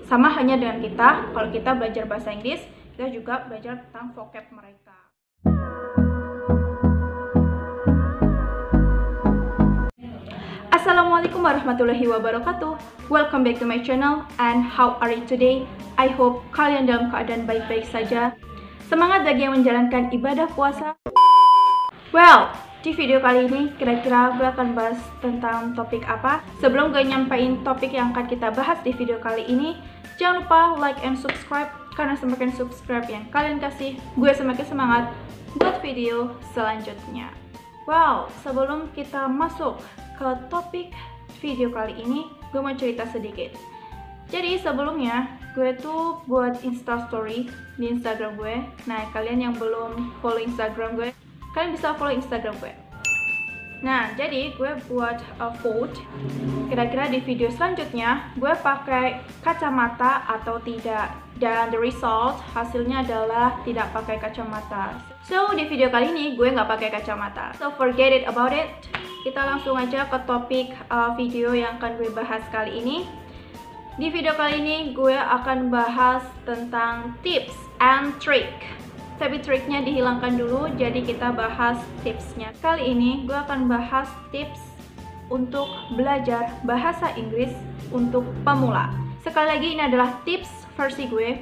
Sama hanya dengan kita, kalau kita belajar bahasa Inggris, kita juga belajar tentang vocab mereka. Assalamualaikum warahmatullahi wabarakatuh. Welcome back to my channel, and how are you today? I hope kalian dalam keadaan baik-baik saja. Semangat bagi yang menjalankan ibadah puasa. Well, di video kali ini kira-kira gue akan bahas tentang topik apa. Sebelum gue nyampein topik yang akan kita bahas di video kali ini, jangan lupa like and subscribe, karena semakin subscribe yang kalian kasih, gue semakin semangat buat video selanjutnya. Well, sebelum kita masuk ke topik video kali ini, gue mau cerita sedikit. Jadi sebelumnya gue tuh buat Instastory di Instagram gue. Nah, kalian yang belum follow Instagram gue, kalian bisa follow Instagram gue. Nah, jadi gue buat vote kira-kira di video selanjutnya gue pakai kacamata atau tidak, dan the result hasilnya adalah tidak pakai kacamata. So di video kali ini gue nggak pakai kacamata, so forget it about it. Kita langsung aja ke topik video yang akan gue bahas kali ini. Di video kali ini gue akan bahas tentang tips and trick. Tapi triknya dihilangkan dulu, jadi kita bahas tipsnya. Kali ini gue akan bahas tips untuk belajar bahasa Inggris untuk pemula. Sekali lagi, ini adalah tips versi gue.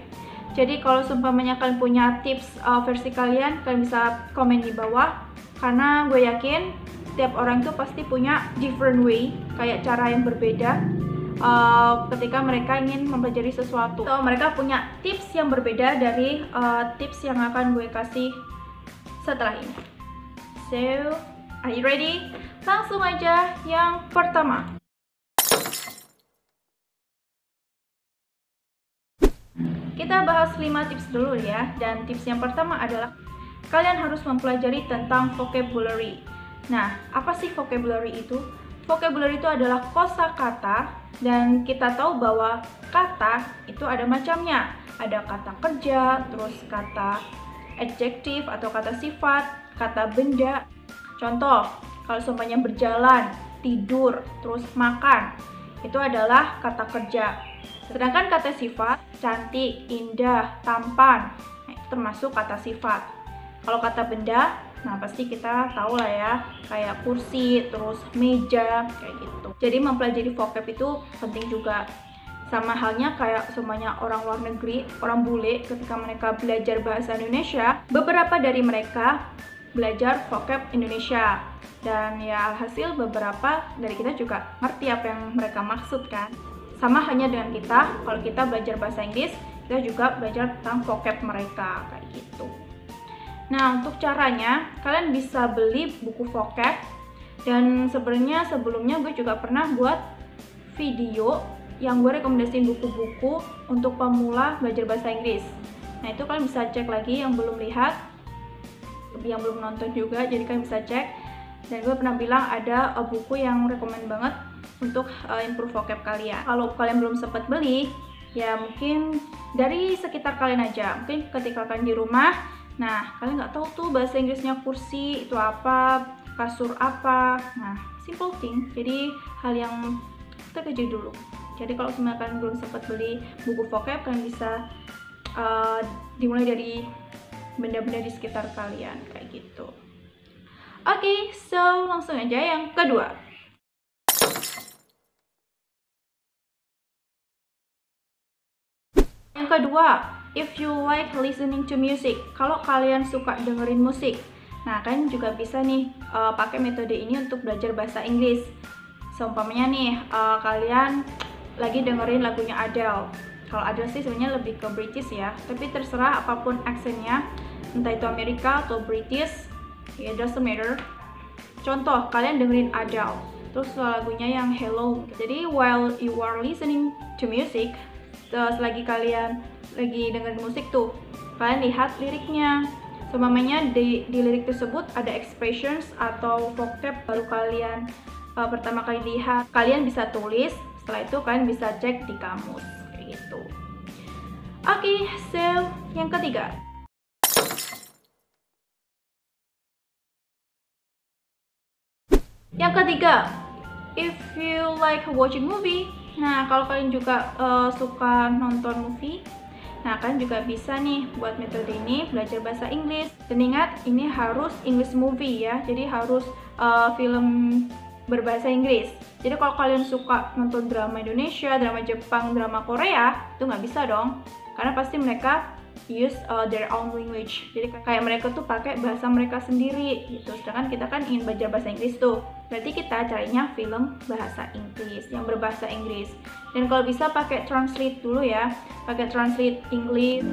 Jadi kalau seumpamanya kalian punya tips versi kalian bisa komen di bawah. Karena gue yakin setiap orang itu pasti punya different way, kayak cara yang berbeda ketika mereka ingin mempelajari sesuatu. So, mereka punya tips yang berbeda dari tips yang akan gue kasih setelah ini. So, are you ready? Langsung aja yang pertama. Kita bahas 5 tips dulu ya. Dan tips yang pertama adalah kalian harus mempelajari tentang vocabulary. Nah, apa sih vocabulary itu? Vocabulary itu adalah kosakata, dan kita tahu bahwa kata itu ada macamnya. Ada kata kerja, terus kata adjektif atau kata sifat, kata benda. Contoh, kalau semuanya berjalan, tidur, terus makan, itu adalah kata kerja. Sedangkan kata sifat, cantik, indah, tampan, nah, itu termasuk kata sifat. Kalau kata benda, nah pasti kita tahu lah ya, kayak kursi, terus meja, kayak gitu. Jadi mempelajari vocab itu penting juga. Sama halnya kayak semuanya orang luar negeri, orang bule, ketika mereka belajar bahasa Indonesia, beberapa dari mereka belajar vocab Indonesia. Dan ya hasil beberapa dari kita juga ngerti apa yang mereka maksud kan. Sama hanya dengan kita, kalau kita belajar bahasa Inggris, kita juga belajar tentang vocab mereka, kayak gitu. Nah, untuk caranya, kalian bisa beli buku vocab. Dan sebenarnya sebelumnya gue juga pernah buat video yang gue rekomendasiin buku-buku untuk pemula belajar bahasa Inggris. Nah, itu kalian bisa cek lagi yang belum lihat, yang belum nonton juga, jadi kalian bisa cek. Dan gue pernah bilang ada buku yang rekomend banget untuk improve vocab kalian. Kalau kalian belum sempat beli, ya mungkin dari sekitar kalian aja. Mungkin ketika kalian di rumah, nah, kalian nggak tahu tuh bahasa Inggrisnya kursi itu apa, kasur apa. Nah, simple thing. Jadi hal yang terkejut dulu. Jadi kalau sebenarnya kalian belum sempat beli buku vocab, kalian bisa dimulai dari benda-benda di sekitar kalian, kayak gitu. Oke, so langsung aja yang kedua. Yang kedua, if you like listening to music, kalau kalian suka dengerin musik, nah kalian juga bisa nih pakai metode ini untuk belajar bahasa Inggris. Seumpamanya nih kalian lagi dengerin lagunya Adele. Kalau Adele sih sebenarnya lebih ke British ya, tapi terserah apapun aksennya, entah itu Amerika atau British, it doesn't matter. Contoh, kalian dengerin Adele, terus lagunya yang Hello. Jadi while you are listening to music, selagi kalian lagi dengerin musik tuh, kalian lihat liriknya. Seumpamanya di lirik tersebut ada expressions atau vocab baru kalian pertama kali lihat, kalian bisa tulis. Setelah itu kalian bisa cek di kamus, kayak gitu. Oke, so yang ketiga. Yang ketiga, if you like watching movie, Nah, kalau kalian juga suka nonton movie, nah kalian juga bisa nih buat metode ini belajar bahasa Inggris. Dan ingat, ini harus English movie ya, jadi harus film berbahasa Inggris. Jadi kalau kalian suka nonton drama Indonesia, drama Jepang, drama Korea, itu nggak bisa dong, karena pasti mereka use their own language. Jadi kayak mereka tuh pakai bahasa mereka sendiri gitu. Sedangkan kita kan ingin belajar bahasa Inggris tuh. Berarti kita carinya film bahasa Inggris yang berbahasa Inggris. Dan kalau bisa pakai translate dulu ya. Pakai translate English.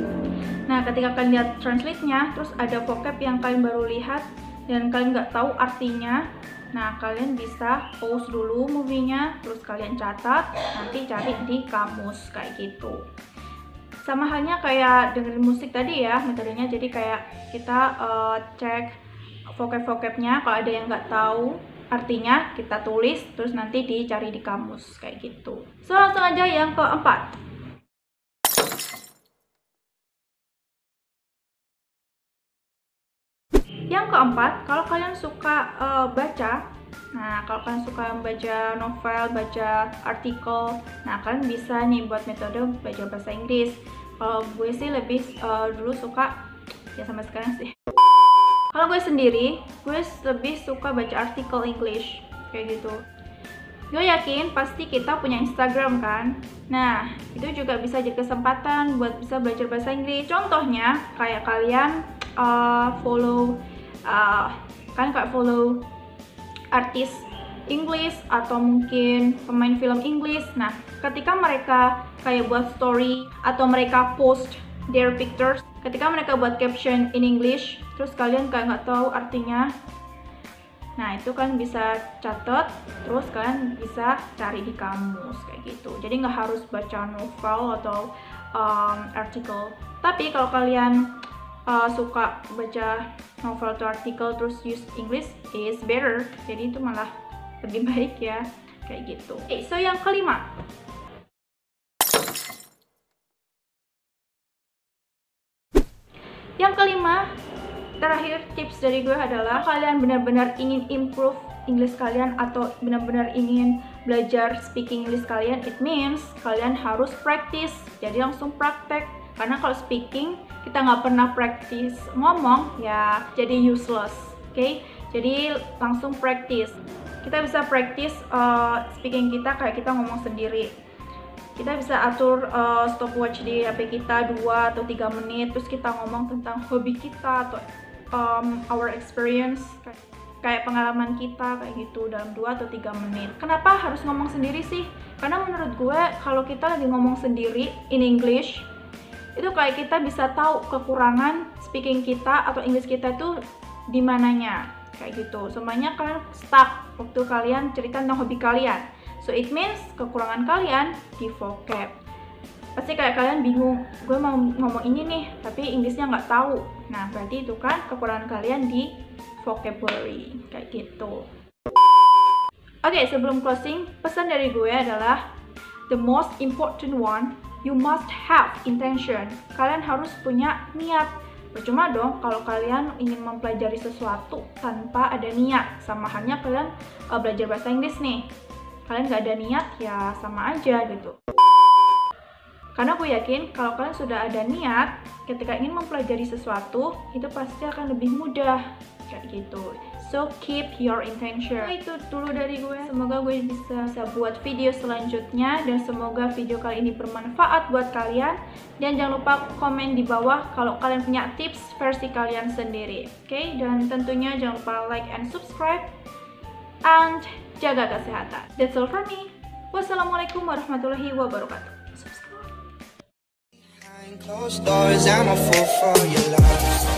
Nah, ketika kalian lihat translate-nya, terus ada vocab yang kalian baru lihat dan kalian nggak tahu artinya, nah kalian bisa pause dulu movie-nya, terus kalian catat, nanti cari di kamus kayak gitu. Sama halnya kayak dengerin musik tadi ya metodenya, jadi kayak kita cek vocab-vocabnya, kalau ada yang nggak tahu artinya kita tulis, terus nanti dicari di kamus kayak gitu. So langsung aja yang keempat. Yang keempat, kalau kalian suka baca, nah kalau kalian suka membaca novel, baca artikel, nah kalian bisa nih buat metode belajar bahasa Inggris. Kalau gue sih lebih dulu suka, ya sampai sekarang sih. Kalau gue sendiri, gue lebih suka baca artikel English kayak gitu. Gue yakin pasti kita punya Instagram kan. Nah, itu juga bisa jadi kesempatan buat bisa belajar bahasa Inggris. Contohnya kayak kalian follow artis English atau mungkin pemain film English. Nah, ketika mereka kayak buat story atau mereka post their pictures, ketika mereka buat caption in English, terus kalian kayak nggak tahu artinya, nah itu kan bisa catat, terus kalian bisa cari di kamus kayak gitu. Jadi nggak harus baca novel atau artikel. Tapi kalau kalian suka baca novel atau artikel terus use English is better, jadi itu malah lebih baik ya kayak gitu. So yang kelima, terakhir tips dari gue adalah kalian benar-benar ingin improve English kalian atau benar-benar ingin belajar speaking English kalian, it means kalian harus practice. Jadi langsung praktek, karena kalau speaking kita nggak pernah practice ngomong ya jadi useless. Oke? Jadi langsung practice. Kita bisa practice speaking kita kayak kita ngomong sendiri. Kita bisa atur stopwatch di HP kita 2 atau 3 menit, terus kita ngomong tentang hobi kita atau our experience, kayak pengalaman kita kayak gitu dalam 2 atau 3 menit. Kenapa harus ngomong sendiri sih? Karena menurut gue kalau kita lagi ngomong sendiri in English, itu kayak kita bisa tahu kekurangan speaking kita atau English kita itu di mananya kayak gitu. Semuanya kalian stuck waktu kalian cerita tentang hobi kalian. So it means kekurangan kalian di vocab. Pasti kayak kalian bingung, gue mau ngomong ini nih, tapi Inggrisnya nggak tahu. Nah, berarti itu kan kekurangan kalian di vocabulary, kayak gitu. Oke, sebelum closing, pesan dari gue adalah the most important one, you must have intention. Kalian harus punya niat. Percuma dong kalau kalian ingin mempelajari sesuatu tanpa ada niat. Sama halnya kalian belajar bahasa Inggris nih. Kalian nggak ada niat, ya sama aja gitu. Karena aku yakin kalau kalian sudah ada niat, ketika ingin mempelajari sesuatu, itu pasti akan lebih mudah, kayak gitu. So keep your intention. Itu dulu dari gue. Semoga gue bisa buat video selanjutnya, dan semoga video kali ini bermanfaat buat kalian. Dan jangan lupa komen di bawah kalau kalian punya tips versi kalian sendiri. Oke? Dan tentunya jangan lupa like and subscribe, and jaga kesehatan. That's all for me. Wassalamualaikum warahmatullahi wabarakatuh. Subscribe. Closed doors, I'm a fool for your love.